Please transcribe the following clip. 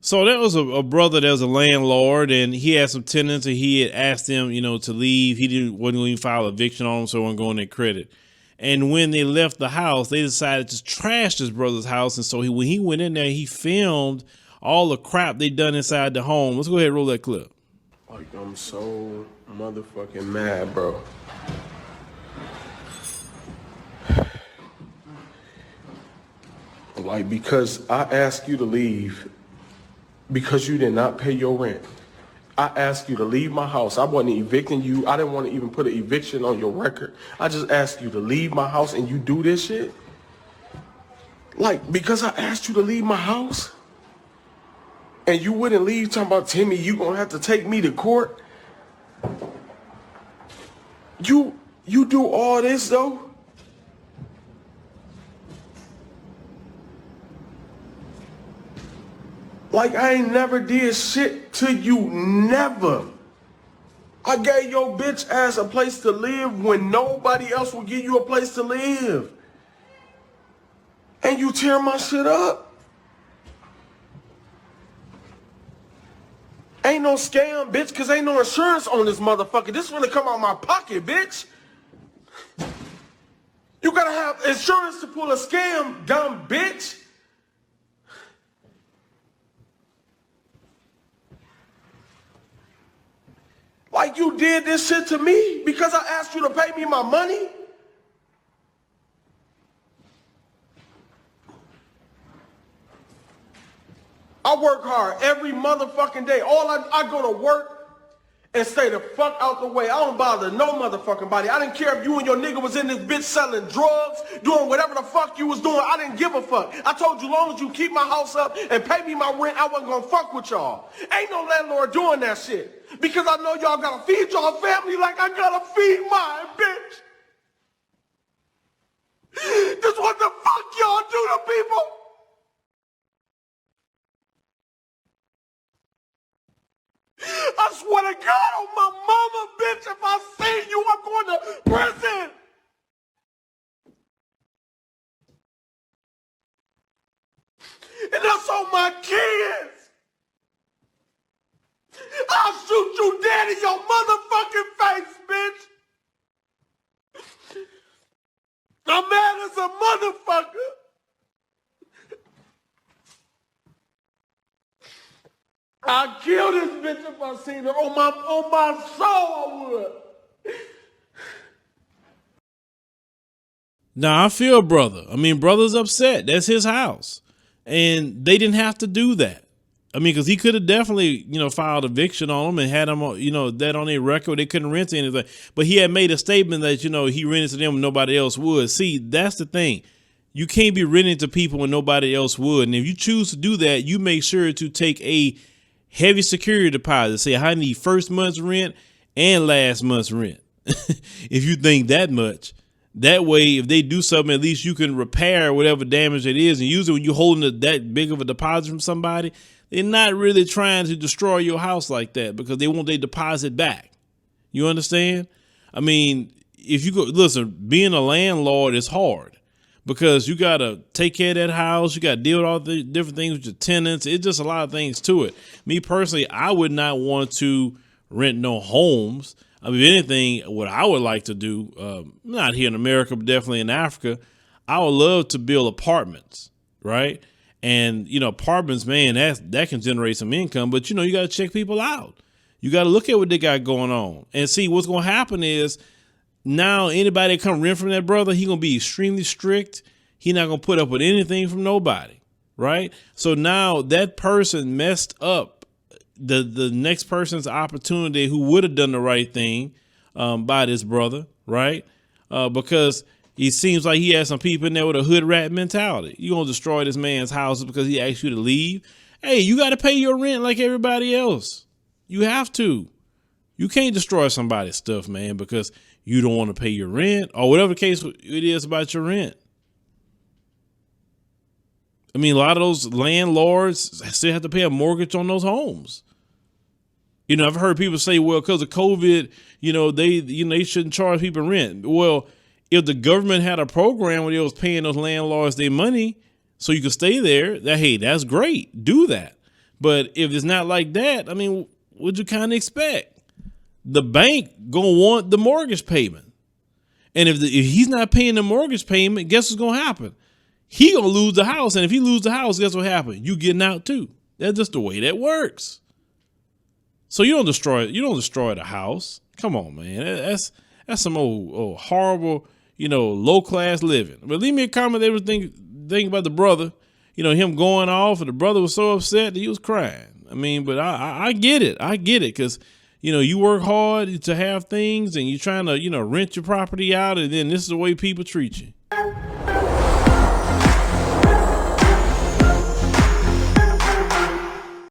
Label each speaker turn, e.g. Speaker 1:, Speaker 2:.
Speaker 1: So there was a brother that was a landlord, and he had some tenants, and he had asked them, to leave. He wasn't going to file eviction on them, so it wasn't going their credit. And when they left the house, they decided to trash this brother's house. And so when he went in there, he filmed all the crap they done inside the home. Let's go ahead and roll that clip.
Speaker 2: Like, I'm so motherfucking mad, bro. Like, because I asked you to leave because you did not pay your rent. I asked you to leave my house. I wasn't evicting you. I didn't want to even put an eviction on your record. I just asked you to leave my house and you do this shit? Like, because I asked you to leave my house and you wouldn't leave, talking about, Timmy, you gonna have to take me to court? You do all this, though? Like, I ain't never did shit to you, never. I gave your bitch ass a place to live when nobody else will give you a place to live. And you tear my shit up. Ain't no scam, bitch, because ain't no insurance on this motherfucker. This really come out of my pocket, bitch. You gotta have insurance to pull a scam, dumb bitch. Like, you did this shit to me because I asked you to pay me my money? I work hard every motherfucking day. I go to work and stay the fuck out the way. I don't bother no motherfucking body. I didn't care if you and your nigga was in this bitch selling drugs, doing whatever the fuck you was doing. I didn't give a fuck. I told you, long as you keep my house up and pay me my rent, I wasn't gonna fuck with y'all. Ain't no landlord doing that shit. Because I know y'all gotta feed y'all family like I gotta feed mine, bitch. This what the fuck y'all do to people? I swear to God on my mama, bitch, if I see you, I'm going to prison. And that's on my kids. I'll shoot you dead in your motherfucking face, bitch. I'm mad as a motherfucker. I'd kill this bitch if I seen her. On my soul, I would.
Speaker 1: Now, I feel brother. I mean, brother's upset. That's his house. And they didn't have to do that. I mean, because he could have definitely, filed eviction on them and had them, that on their record. They couldn't rent anything. But he had made a statement that, he rented to them and nobody else would. See, that's the thing. You can't be renting to people when nobody else would. And if you choose to do that, you make sure to take a heavy security deposit. Say, I need first month's rent and last month's rent. If you think that much. That way, if they do something, at least you can repair whatever damage it is. And usually when you're holding that big of a deposit from somebody, they're not really trying to destroy your house like that because they want their deposit back. You understand? I mean, if you go, listen, being a landlord is hard because you got to take care of that house. You got to deal with all the different things with your tenants. It's just a lot of things to it. Me personally, I would not want to rent no homes. I mean, if anything, what I would like to do, not here in America, but definitely in Africa, I would love to build apartments, right? And, apartments, man, that can generate some income, but, you got to check people out. You got to look at what they got going on and see what's going to happen is now anybody that come rent from that brother, he going to be extremely strict. He not going to put up with anything from nobody, right? So now that person messed up the next person's opportunity who would have done the right thing by this brother, right? Because it seems like he has some people in there with a hood rat mentality. You're going to destroy this man's house because he asked you to leave. Hey, you got to pay your rent like everybody else. You have to. You can't destroy somebody's stuff, man, because you don't want to pay your rent or whatever the case it is about your rent. I mean, a lot of those landlords still have to pay a mortgage on those homes. I've heard people say, well, because of COVID, they shouldn't charge people rent. Well, if the government had a program where they was paying those landlords their money so you could stay there, hey, that's great. Do that. But if it's not like that, I mean, what'd you kind of expect? The bank gonna want the mortgage payment. And if he's not paying the mortgage payment, guess what's gonna happen? He gonna lose the house. And if he lose the house, guess what happened? You getting out too. That's just the way that works. So you don't destroy the house. Come on, man. That's some old horrible, low class living. But leave me a comment. They were thinking about the brother, him going off, and the brother was so upset that he was crying. I mean, but I get it. I get it, because you work hard to have things, and you're trying to rent your property out, and then this is the way people treat you.